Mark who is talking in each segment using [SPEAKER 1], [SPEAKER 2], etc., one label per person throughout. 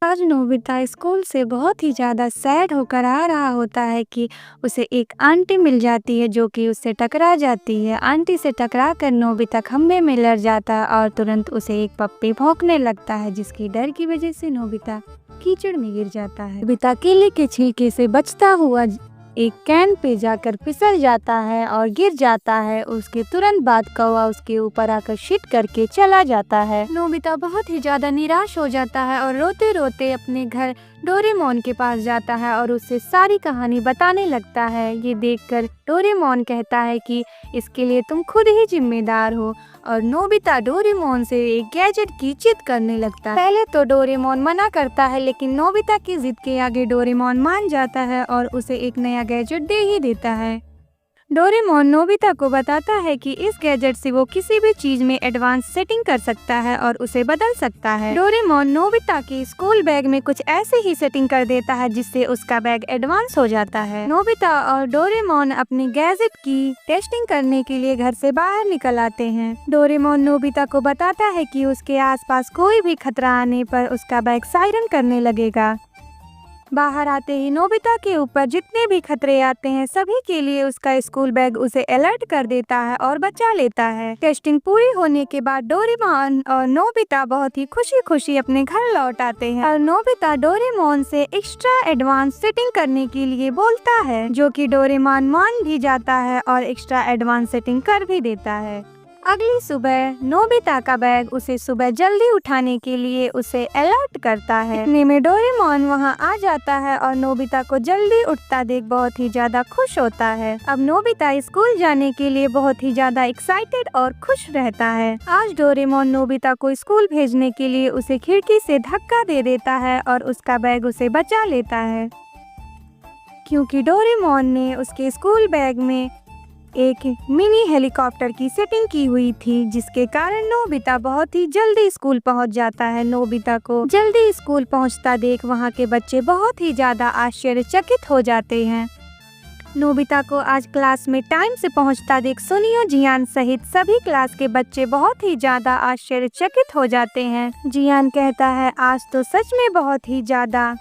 [SPEAKER 1] आज Nobita school से बहुत ही ज़्यादा सैड होकर आ रहा होता है कि उसे एक आंटी मिल जाती है जो कि उससे टकरा जाती है। आंटी से टकरा कर नोबिता खंबे में लड़ जाता है और तुरंत उसे एक पप्पी भौंकने लगता है, जिसकी डर की वजह से नोबिता कीचड़ में गिर जाता है। नोबिता केले के छिलके से बचता हुआ एक कैन पे जाकर फिसल जाता है और गिर जाता है। उसके तुरंत बाद कौवा उसके ऊपर आकर शिट करके चला जाता है। नोबिता बहुत ही ज्यादा निराश हो जाता है और रोते रोते अपने घर डोरेमोन के पास जाता है और उससे सारी कहानी बताने लगता है। ये देखकर डोरेमोन कहता है कि इसके लिए तुम खुद ही जिम्मेदार हो, और नोबिता डोरेमोन से एक गैजेट की जिद करने लगता है। पहले तो डोरेमोन मना करता है, लेकिन नोबिता की जिद के आगे डोरेमोन मान जाता है और उसे एक नया गैजेट दे ही देता है। डोरेमोन नोबिता को बताता है कि इस गैजेट से वो किसी भी चीज में एडवांस सेटिंग कर सकता है और उसे बदल सकता है। डोरेमोन नोबिता के स्कूल बैग में कुछ ऐसे ही सेटिंग कर देता है जिससे उसका बैग एडवांस हो जाता है। नोबिता और डोरेमोन अपने गैजेट की टेस्टिंग करने के लिए घर से बाहर निकल आते हैं। डोरेमोन नोबिता को बताता है कि उसके आसपास कोई भी खतरा आने पर उसका बैग सायरन करने लगेगा। बाहर आते ही नोबिता के ऊपर जितने भी खतरे आते हैं सभी के लिए उसका स्कूल बैग उसे अलर्ट कर देता है और बचा लेता है। टेस्टिंग पूरी होने के बाद डोरेमोन और नोबिता बहुत ही खुशी खुशी अपने घर लौट आते हैं और नोबिता डोरेमोन से एक्स्ट्रा एडवांस सेटिंग करने के लिए बोलता है, जो कि डोरेमोन मान भी जाता है और एक्स्ट्रा एडवांस सेटिंग कर भी देता है। अगली सुबह नोबिता का बैग उसे सुबह जल्दी उठाने के लिए उसे अलर्ट करता है। इतने में डोरेमोन वहां आ जाता है और नोबिता को जल्दी उठता देख बहुत ही ज्यादा खुश होता है। अब नोबिता स्कूल जाने के लिए बहुत ही ज्यादा एक्साइटेड और खुश रहता है। आज डोरेमोन नोबिता को स्कूल भेजने के लिए उसे खिड़की से धक्का दे देता है और उसका बैग उसे बचा लेता है, क्योंकि डोरेमोन ने उसके स्कूल बैग में एक मिनी हेलीकॉप्टर की सेटिंग की हुई थी, जिसके कारण नोबिता बहुत ही जल्दी स्कूल पहुंच जाता है। नोबिता को जल्दी स्कूल पहुंचता देख वहां के बच्चे बहुत ही ज्यादा आश्चर्यचकित हो जाते हैं। नोबिता को आज क्लास में टाइम से पहुंचता देख सुनियो, जियान सहित सभी क्लास के बच्चे बहुत ही ज्यादा आश्चर्यचकित हो जाते हैं। जियान कहता है आज तो सच में बहुत ही ज्यादा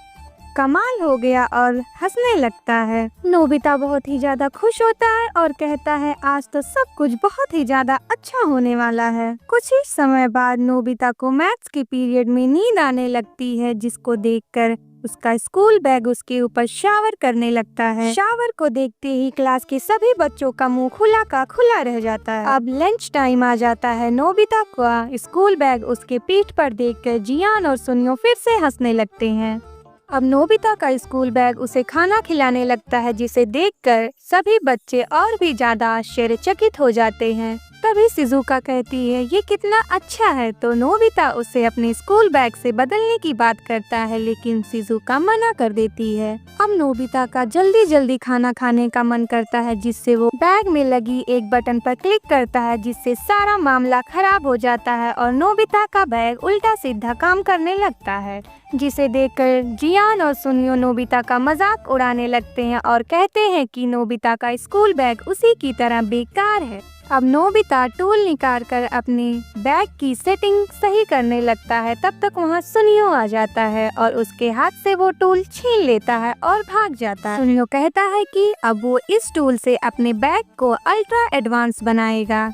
[SPEAKER 1] कमाल हो गया और हंसने लगता है। नोबिता बहुत ही ज्यादा खुश होता है और कहता है आज तो सब कुछ बहुत ही ज्यादा अच्छा होने वाला है। कुछ ही समय बाद नोबिता को मैथ्स के पीरियड में नींद आने लगती है, जिसको देखकर उसका स्कूल बैग उसके ऊपर शावर करने लगता है। शावर को देखते ही क्लास के सभी बच्चों का मुंह खुला का खुला रह जाता है। अब लंच टाइम आ जाता है। नोबिता का स्कूल बैग उसके पीठ पर देखकर जियान और सुनियो फिर से हंसने लगते हैं। अब नोबिता का स्कूल बैग उसे खाना खिलाने लगता है, जिसे देखकर सभी बच्चे और भी ज्यादा आश्चर्यचकित हो जाते हैं। तभी शिजुका कहती है ये कितना अच्छा है, तो नोबिता उसे अपने स्कूल बैग से बदलने की बात करता है, लेकिन शिजुका मना कर देती है। अब नोबिता का जल्दी जल्दी खाना खाने का मन करता है, जिससे वो बैग में लगी एक बटन पर क्लिक करता है, जिससे सारा मामला खराब हो जाता है और नोबिता का बैग उल्टा सीधा काम करने लगता है, जिसे देखकर जियान और सुनियो नोबिता का मजाक उड़ाने लगते हैं और कहते हैं कि नोबिता का स्कूल बैग उसी की तरह बेकार है। अब नोबिता टूल निकाल कर अपने बैग की सेटिंग सही करने लगता है। तब तक वहाँ सुनियो आ जाता है और उसके हाथ से वो टूल छीन लेता है और भाग जाता है। सुनियो कहता है कि अब वो इस टूल से अपने बैग को अल्ट्रा एडवांस बनाएगा।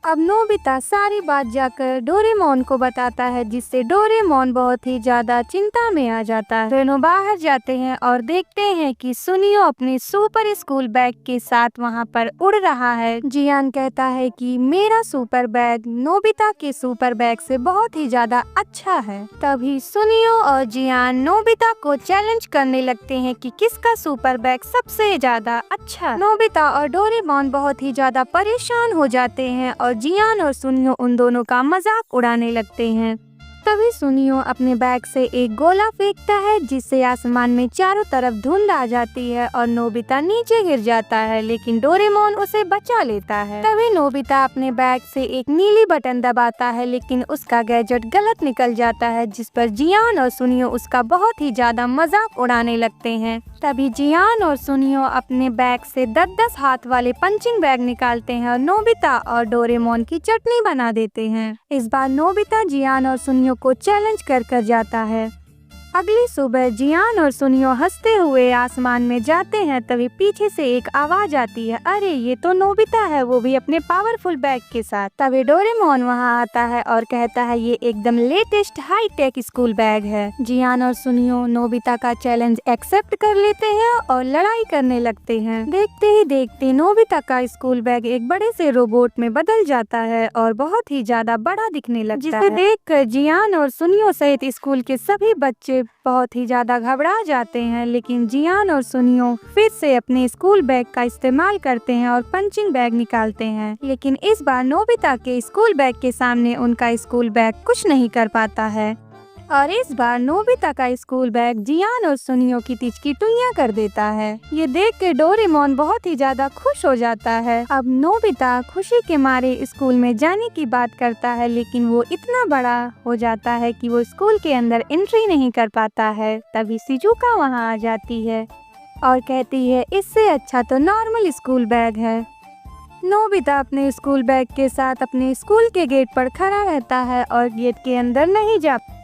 [SPEAKER 1] अब नोबिता सारी बात जाकर डोरेमोन को बताता है, जिससे डोरेमोन बहुत ही ज्यादा चिंता में आ जाता है। दोनों बाहर जाते हैं और देखते हैं कि सुनियो अपने सुपर स्कूल बैग के साथ वहां पर उड़ रहा है। जियान कहता है कि मेरा सुपर बैग नोबिता के सुपर बैग से बहुत ही ज्यादा अच्छा है। तभी सुनियो और जियान नोबिता को चैलेंज करने लगते हैं कि किसका सुपर बैग सबसे ज्यादा अच्छा। नोबिता और डोरेमोन बहुत ही ज्यादा परेशान हो जाते हैं और जियान और सुनियो उन दोनों का मजाक उड़ाने लगते हैं। तभी सुनियो अपने बैग से एक गोला फेंकता है, जिससे आसमान में चारों तरफ धुंध आ जाती है और नोबिता नीचे गिर जाता है, लेकिन डोरेमोन उसे बचा लेता है। तभी नोबिता अपने बैग से एक नीली बटन दबाता है, लेकिन उसका गैजेट गलत निकल जाता है, जिस पर जियान और सुनियो उसका बहुत ही ज्यादा मजाक उड़ाने लगते हैं। तभी जियान और सुनियो अपने बैग से 10-10 हाथ वाले पंचिंग बैग निकालते हैं और नोबिता और डोरेमोन की चटनी बना देते हैं। इस बार नोबिता जियान और सुनियो को चैलेंज कर जाता है। अगली सुबह जियान और सुनियो हंसते हुए आसमान में जाते हैं। तभी पीछे से एक आवाज आती है, अरे ये तो नोबिता है, वो भी अपने पावरफुल बैग के साथ। तभी डोरेमोन वहाँ आता है और कहता है ये एकदम latest high tech school bag है। जियान और सुनियो नोबिता का चैलेंज एक्सेप्ट कर लेते हैं और लड़ाई करने लगते हैं। देखते ही देखते नोबिता का स्कूल बैग एक बड़े से रोबोट में बदल जाता है और बहुत ही ज्यादा बड़ा दिखने लगता है, जिसे देखकर जियान और सुनियो सहित स्कूल के सभी बच्चे बहुत ही ज्यादा घबरा जाते हैं। लेकिन जियान और सुनियो फिर से अपने स्कूल बैग का इस्तेमाल करते हैं और पंचिंग बैग निकालते हैं। लेकिन इस बार नोबिता के स्कूल बैग के सामने उनका स्कूल बैग कुछ नहीं कर पाता है और इस बार नोबिता का स्कूल बैग जियान और सुनियो की तिचकिटुइयां कर देता है। ये देख के डोरेमोन बहुत ही ज्यादा खुश हो जाता है। अब नोबिता खुशी के मारे स्कूल में जाने की बात करता है, लेकिन वो इतना बड़ा हो जाता है कि वो स्कूल के अंदर एंट्री नहीं कर पाता है। तभी शिजुका वहाँ आ जाती है और कहती है इससे अच्छा तो नॉर्मल स्कूल बैग है। नोबिता अपने स्कूल बैग के साथ अपने स्कूल के गेट पर खड़ा रहता है और गेट के अंदर नहीं जा